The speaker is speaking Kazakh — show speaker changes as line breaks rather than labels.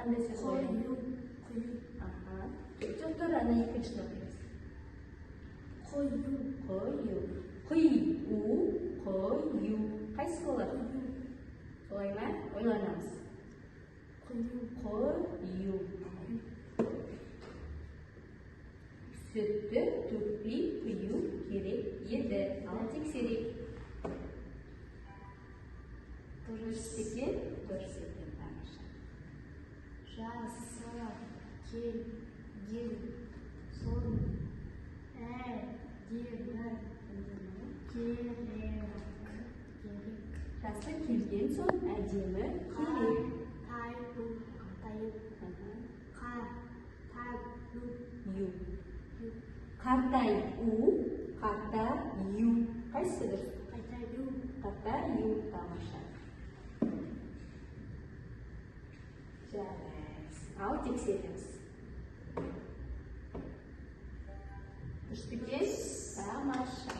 қандай сөз қою? Жоқ, тұр, ана екіншіні оқимыз. Қою. Қию, қою. Қайсысы болады? Солай ма? Ойланамыз. Қою. Сүтті төкпей құю керек еді. Ал тексерейік. Дұрыс екен? Дұрыс екен. Тамаша.
Жасы, келген, сон, әдемі, керек.
Жасы келген соң әдемі керек. Ю. Қартаю, қартаю. Қайсысы дұрыс? Қартаю. Тамаша. Жарас. Ал тексереміз. Дұрыс па екен? Тамаша.